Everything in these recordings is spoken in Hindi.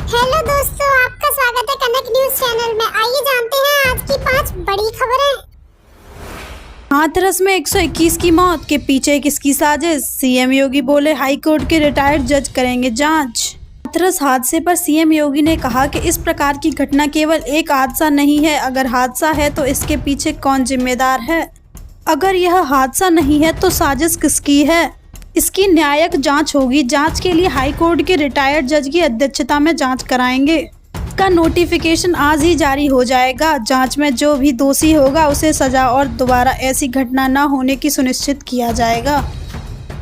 हेलो दोस्तों, आपका स्वागत है कनक न्यूज चैनल में। आइए जानते हैं आज की 5 बड़ी खबरें। हाथरस में 121 की मौत के पीछे किसकी साजिश? सीएम योगी बोले हाई कोर्ट के रिटायर्ड जज करेंगे जांच। हाथरस हादसे पर सीएम योगी ने कहा कि इस प्रकार की घटना केवल एक हादसा नहीं है। अगर हादसा है तो इसके पीछे कौन जिम्मेदार है? अगर यह हादसा नहीं है तो साजिश किसकी है? इसकी न्यायिक जांच होगी। जांच के लिए हाई कोर्ट के रिटायर्ड जज की अध्यक्षता में जांच कराएंगे। का नोटिफिकेशन आज ही जारी हो जाएगा। जांच में जो भी दोषी होगा उसे सजा और दोबारा ऐसी घटना न होने की सुनिश्चित किया जाएगा।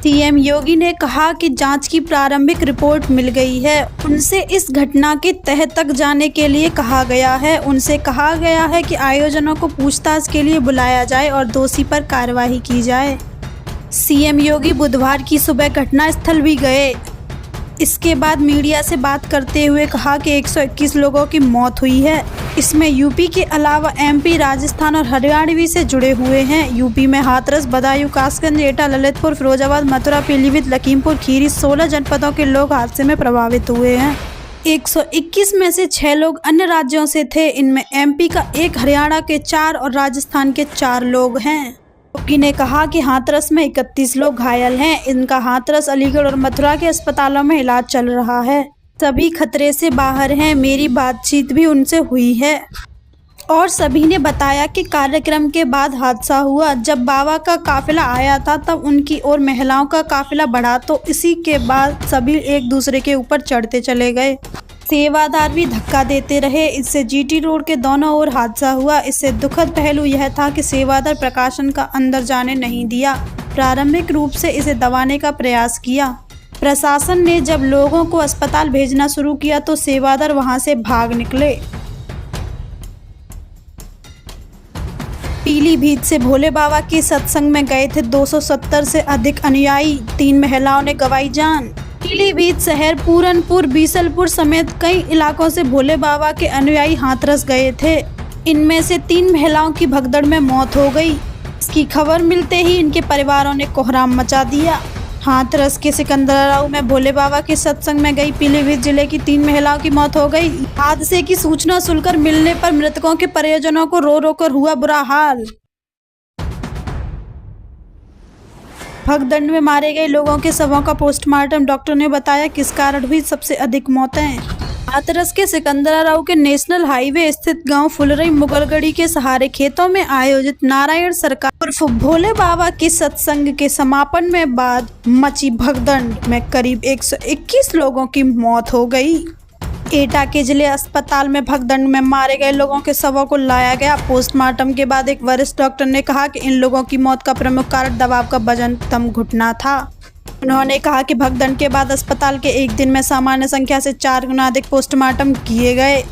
सीएम योगी ने कहा कि जांच की प्रारंभिक रिपोर्ट मिल गई है। उनसे इस घटना के तह तक जाने के लिए कहा गया है। उनसे कहा गया है कि आयोजनों को पूछताछ के लिए बुलाया जाए और दोषी पर कार्रवाई की जाए। सीएम योगी बुधवार की सुबह घटनास्थल भी गए। इसके बाद मीडिया से बात करते हुए कहा कि 121 लोगों की मौत हुई है। इसमें यूपी के अलावा एमपी, राजस्थान और हरियाणा से जुड़े हुए हैं। यूपी में हाथरस, बदायूं, कासगंज, एटा, ललितपुर, फिरोजाबाद, मथुरा, पीलीभीत, लखीमपुर खीरी 16 जनपदों के लोग हादसे में प्रभावित हुए हैं। 121 में से 6 लोग अन्य राज्यों से थे। इनमें एमपी का 1, हरियाणा के 4 और राजस्थान के 4 लोग हैं। योगी ने कहा कि हाथरस में 31 लोग घायल हैं। इनका हाथरस, अलीगढ़ और मथुरा के अस्पतालों में इलाज चल रहा है। सभी खतरे से बाहर हैं। मेरी बातचीत भी उनसे हुई है और सभी ने बताया कि कार्यक्रम के बाद हादसा हुआ। जब बाबा का काफिला आया था तब उनकी और महिलाओं का काफिला बढ़ा तो इसी के बाद सभी एक दूसरे के ऊपर चढ़ते चले गए। सेवादार भी धक्का देते रहे। इससे जीटी रोड के दोनों ओर हादसा हुआ। इससे दुखद पहलू यह था कि सेवादार प्रकाशन का अंदर जाने नहीं दिया। प्रारंभिक रूप से इसे दबाने का प्रयास किया। प्रशासन ने जब लोगों को अस्पताल भेजना शुरू किया तो सेवादार वहां से भाग निकले। पीलीभीत से भोले बाबा के सत्संग में गए थे 270 से अधिक अनुयायी। 3 महिलाओं ने गंवाई जान। पीलीभीत शहर, पूरनपुर, बीसलपुर समेत कई इलाकों से भोले बाबा के अनुयायी हाथरस गए थे। इनमें से 3 महिलाओं की भगदड़ में मौत हो गई। इसकी खबर मिलते ही इनके परिवारों ने कोहराम मचा दिया। हाथरस के सिकंदराऊ में भोले बाबा के सत्संग में गई पीलीभीत जिले की 3 महिलाओं की मौत हो गई। हादसे की सूचना सुनकर मिलने पर मृतकों के परिजनों को रो रो कर हुआ बुरा हाल। भगदड़ में मारे गए लोगों के शवों का पोस्टमार्टम। डॉक्टर ने बताया किस कारण हुई सबसे अधिक मौतें। हाथरस के सिकंदराऊ के नेशनल हाईवे स्थित गांव फुलरई मुगलगढ़ी के सहारे खेतों में आयोजित नारायण सरकार उर्फ भोले बाबा के सत्संग के समापन में बाद मची भगदड़ में करीब 121 लोगों की मौत हो गई। एटा के जिले अस्पताल में भगदड़ में मारे गए लोगों के शवों को लाया गया। पोस्टमार्टम के बाद एक वरिष्ठ डॉक्टर ने कहा कि इन लोगों की मौत का प्रमुख कारण दबाव का वजन कम घुटना था। उन्होंने कहा कि भगदड़ के बाद अस्पताल के एक दिन में सामान्य संख्या से 4 गुना अधिक पोस्टमार्टम किए गए।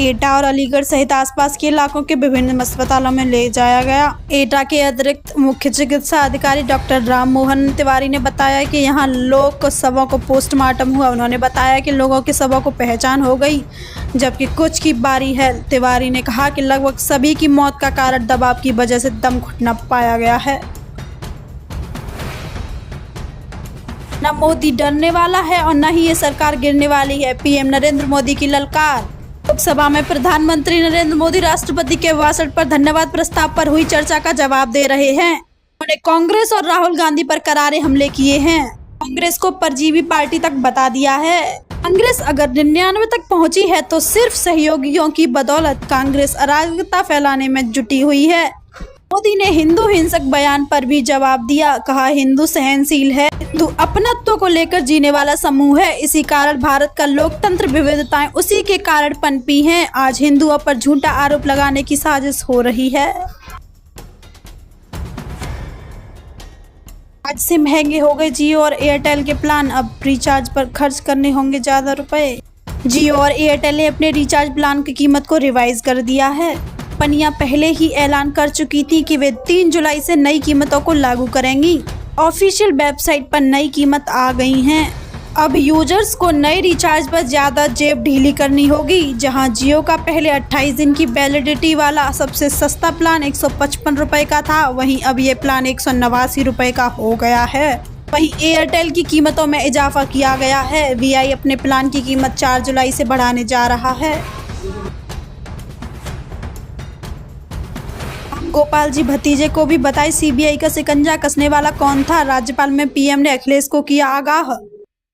एटा और अलीगढ़ सहित आसपास के इलाकों के विभिन्न अस्पतालों में ले जाया गया। एटा के अतिरिक्त मुख्य चिकित्सा अधिकारी डॉक्टर राम मोहन तिवारी ने बताया कि यहाँ लोग शवों को पोस्टमार्टम हुआ। उन्होंने बताया कि लोगों के शवों को पहचान हो गई जबकि कुछ की बारी है। तिवारी ने कहा कि लगभग सभी की मौत का कारण दबाव की वजह से दम घुटना पाया गया है। न मोदी डरने वाला है और न ही ये सरकार गिरने वाली है। पीएम नरेंद्र मोदी की ललकार। लोकसभा में प्रधानमंत्री नरेंद्र मोदी राष्ट्रपति के भाषण पर धन्यवाद प्रस्ताव पर हुई चर्चा का जवाब दे रहे हैं। उन्होंने कांग्रेस और राहुल गांधी पर करारे हमले किए हैं। कांग्रेस को परजीवी पार्टी तक बता दिया है। कांग्रेस अगर 99 तक पहुंची है तो सिर्फ सहयोगियों की बदौलत। कांग्रेस अराजकता फैलाने में जुटी हुई है। मोदी ने हिंदू हिंसक बयान पर भी जवाब दिया। कहा हिंदू सहनशील है, हिंदू अपनत्व को लेकर जीने वाला समूह है। इसी कारण भारत का लोकतंत्र विविधताएं उसी के कारण पनपी हैं। आज हिंदुओं पर झूठा आरोप लगाने की साजिश हो रही है। आज से महंगे हो गए जियो और एयरटेल के प्लान। अब रिचार्ज पर खर्च करने होंगे ज्यादा रुपए। जियो और एयरटेल ने अपने रिचार्ज प्लान की कीमत को रिवाइज कर दिया है। कंपनियां पहले ही ऐलान कर चुकी थी कि वे 3 जुलाई से नई कीमतों को लागू करेंगी। ऑफिशियल वेबसाइट पर नई कीमत आ गई हैं। अब यूजर्स को नए रिचार्ज पर ज्यादा जेब ढीली करनी होगी। जहां जियो का पहले 28 दिन की वैलिडिटी वाला सबसे सस्ता प्लान 155 रुपए का था, वहीं अब ये प्लान 189 रुपए का हो गया है। वहीं एयरटेल की कीमतों में इजाफा किया गया है। वीआई अपने प्लान की कीमत 4 जुलाई से बढ़ाने जा रहा है। गोपाल जी भतीजे को भी बताई सीबीआई का शिकंजा कसने वाला कौन था। राज्यपाल में पीएम ने अखिलेश को किया आगाह।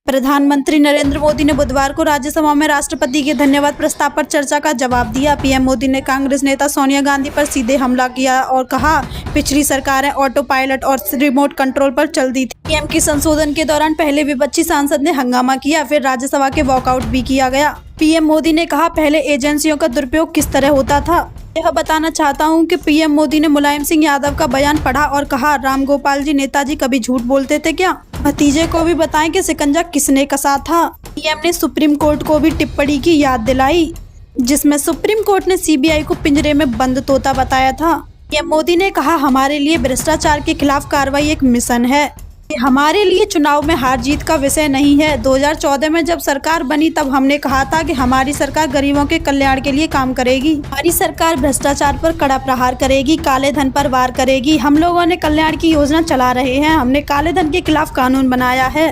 प्रधानमंत्री नरेंद्र मोदी ने बुधवार को राज्यसभा में राष्ट्रपति के धन्यवाद प्रस्ताव पर चर्चा का जवाब दिया। पीएम मोदी ने कांग्रेस नेता सोनिया गांधी पर सीधे हमला किया और कहा, पिछली सरकारें ऑटो पायलट और रिमोट कंट्रोल पर चलती थी। पीएम के संशोधन के दौरान पहले विपक्षी सांसद ने हंगामा किया, फिर राज्यसभा के वॉकआउट भी किया गया। पीएम मोदी ने कहा, पहले एजेंसियों का दुरुपयोग किस तरह होता था। यह बताना चाहता हूं कि पीएम मोदी ने मुलायम सिंह यादव का बयान पढ़ा और कहा, राम गोपाल जी नेताजी कभी झूठ बोलते थे क्या। भतीजे को भी बताएं कि शिकंजा किसने कसा था। पीएम ने सुप्रीम कोर्ट को भी टिप्पणी की याद दिलाई, जिसमें सुप्रीम कोर्ट ने सीबीआई को पिंजरे में बंद तोता बताया था। पीएम मोदी ने कहा, हमारे लिए भ्रष्टाचार के खिलाफ कार्रवाई एक मिशन है। ये हमारे लिए चुनाव में हार जीत का विषय नहीं है। 2014 में जब सरकार बनी तब हमने कहा था कि हमारी सरकार गरीबों के कल्याण के लिए काम करेगी। हमारी सरकार भ्रष्टाचार पर कड़ा प्रहार करेगी, काले धन पर वार करेगी। हम लोगों ने कल्याण की योजना चला रहे हैं। हमने काले धन के खिलाफ कानून बनाया है।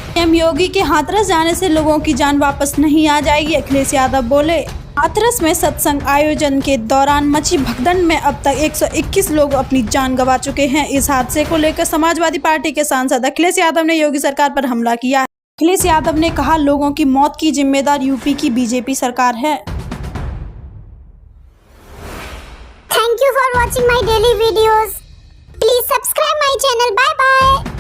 सीएम योगी के हाथरस जाने से लोगों की जान वापस नहीं आ जाएगी, अखिलेश यादव बोले। हाथरस में सत्संग आयोजन के दौरान मची भगदड़ में अब तक 121 लोग अपनी जान गंवा चुके हैं। इस हादसे को लेकर समाजवादी पार्टी के सांसद अखिलेश यादव ने योगी सरकार पर हमला किया है। अखिलेश यादव ने कहा, लोगों की मौत की जिम्मेदार यूपी की बीजेपी सरकार है। Thank you for watching my daily videos. Please subscribe my channel. Bye bye.